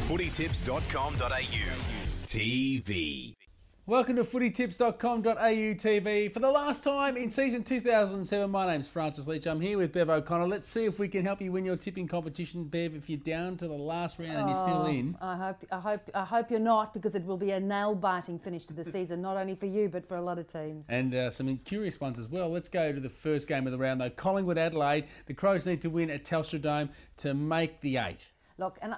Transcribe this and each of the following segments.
footytips.com.au TV. Welcome to footytips.com.au TV. For the last time in season 2007, my name's Francis Leach. I'm here with Bev O'Connor. Let's see if we can help you win your tipping competition, Bev. If you're down to the last round and you're still in, I hope you're not, because it will be a nail-biting finish to the season, not only for you but for a lot of teams. And some curious ones as well. Let's go to the first game of the round, though. Collingwood Adelaide. The Crows need to win at Telstra Dome to make the 8. Look, and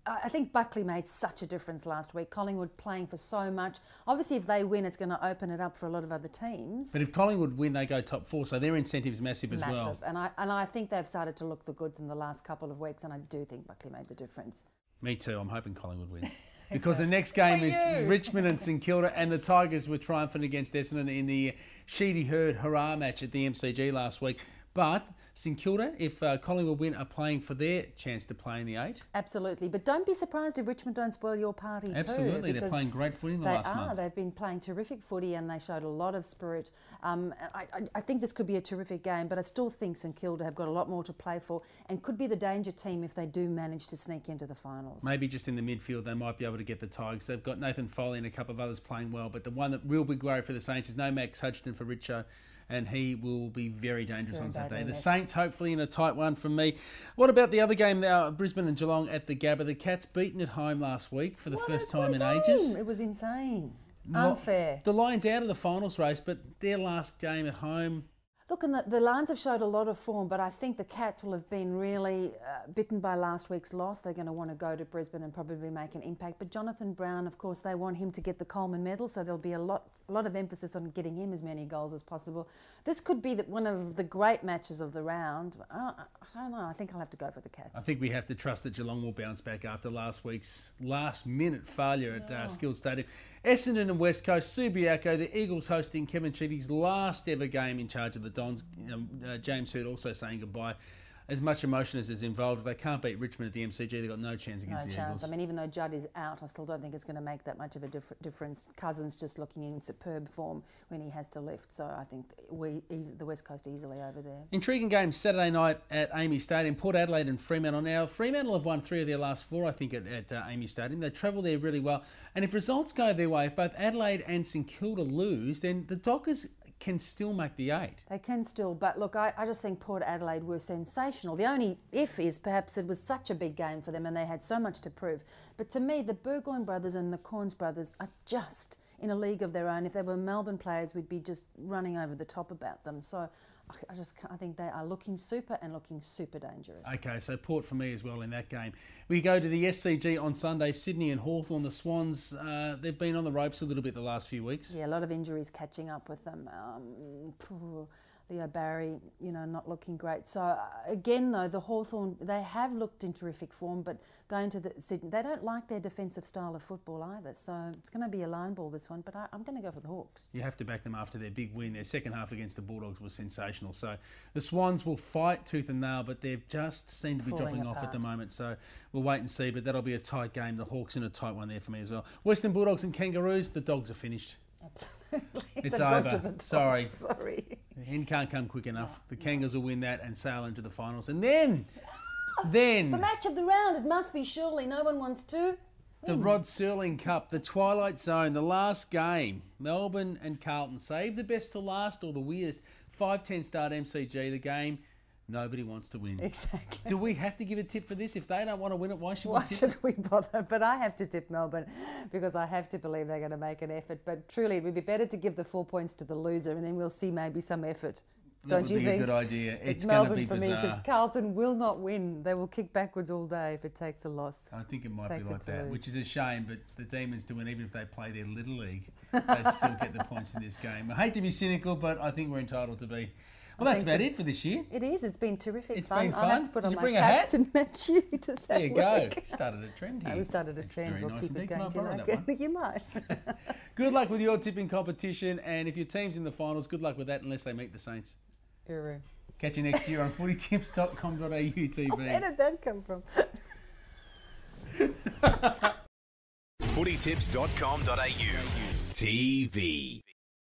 I think Buckley made such a difference last week. Collingwood playing for so much. Obviously, if they win, it's going to open it up for a lot of other teams. But if Collingwood win, they go top 4, so their incentive's massive as well. And I think they've started to look the goods in the last couple of weeks, and I do think Buckley made the difference. Me too. I'm hoping Collingwood win. Because the next game is Richmond and St Kilda, and the Tigers were triumphant against Essendon in the Sheedy Herd hurrah match at the MCG last week. But St Kilda, if Collingwood win, are playing for their chance to play in the 8. Absolutely. But don't be surprised if Richmond don't spoil your party too. Absolutely. They're playing great footy in the last month. They've been playing terrific footy and they showed a lot of spirit. I think this could be a terrific game, but I still think St Kilda have got a lot more to play for and could be the danger team if they do manage to sneak into the finals. Maybe just in the midfield they might be able to get the Tigers. They've got Nathan Foley and a couple of others playing well, but the one that real big worry for the Saints is no Max Hutchinson for Richo, and he will be very dangerous on Saturday. The Saints, hopefully, in a tight one from me. What about the other game now, Brisbane and Geelong at the Gabba? The Cats beaten at home last week for the first time in ages. It was insane. Unfair. The Lions out of the finals race, but their last game at home... Look, and the Lions have showed a lot of form, but I think the Cats will have been really bitten by last week's loss. They're going to want to go to Brisbane and probably make an impact. But Jonathan Brown, of course, they want him to get the Coleman medal, so there'll be a lot of emphasis on getting him as many goals as possible. This could be one of the great matches of the round. I don't know. I think I'll have to go for the Cats. I think we have to trust that Geelong will bounce back after last week's last-minute failure at Skilled Stadium. Essendon and West Coast, Subiaco, the Eagles hosting Kevin Sheedy's last ever game in charge of the Dons. James Hurd also saying goodbye. As much emotion as is involved, if they can't beat Richmond at the MCG, they've got no chance against the Eagles. I mean, even though Judd is out, I still don't think it's going to make that much of a difference. Cousins just looking in superb form when he has to lift, so I think the West Coast easily over there. Intriguing game Saturday night at Amy Stadium. Port Adelaide and Fremantle. Now, Fremantle have won 3 of their last 4, I think, at Amy Stadium. They travel there really well. And if results go their way, if both Adelaide and St Kilda lose, then the Dockers can still make the 8. They can still, but look, I just think Port Adelaide were sensational. The only if is perhaps it was such a big game for them and they had so much to prove. But to me, the Burgoyne brothers and the Corns brothers are just in a league of their own. If they were Melbourne players, we'd be just running over the top about them. So I think they are looking super dangerous. Okay, so Port for me as well in that game. We go to the SCG on Sunday, Sydney and Hawthorn. The Swans, they've been on the ropes a little bit the last few weeks. Yeah, a lot of injuries catching up with them. Leo Barry, not looking great. So again, though, the Hawthorn, they have looked in terrific form, but going to the Sydney, they don't like their defensive style of football either. So it's going to be a line ball this one, but I'm going to go for the Hawks. You have to back them after their big win. Their second half against the Bulldogs was sensational. So the Swans will fight tooth and nail, but they've just seemed to be dropping off at the moment. So we'll wait and see, but that'll be a tight game. The Hawks in a tight one there for me as well. Western Bulldogs and Kangaroos, the Dogs are finished. Absolutely. It's over. Sorry. The hen can't come quick enough. The Kangas will win that and sail into the finals. And then... the match of the round, it must be surely. No one wants to. The Rod Serling Cup, the Twilight Zone, the last game. Melbourne and Carlton. Save the best to last or the weirdest. 5:10 start MCG, the game. Nobody wants to win. Exactly. Do we have to give a tip for this? If they don't want to win it, why should we tip? Why should we bother? But I have to tip Melbourne because I have to believe they're going to make an effort. But truly, it would be better to give the 4 points to the loser and then we'll see maybe some effort. Don't you think? That would be a good idea. It's Melbourne going to be for bizarre. me because Carlton will not win. They will kick backwards all day if it takes a loss. I think it might be like that, which is a shame. But the Demons do win, even if they play their Little League, they'd still get the points in this game. I hate to be cynical, but I think we're entitled to be. Well, that's about it for this year. It is. It's been terrific. It's been fun. I'll have to put Did on you my bring a hat to match you. There you go. Started a trend here. We've started a trend. Very we'll nice keep indeed. it Can I going. borrow that one? You might. Good luck with your tipping competition, and if your team's in the finals, good luck with that unless they meet the Saints. Catch you next year on footytips.com.au TV. Where did that come from? footytips.com.au TV.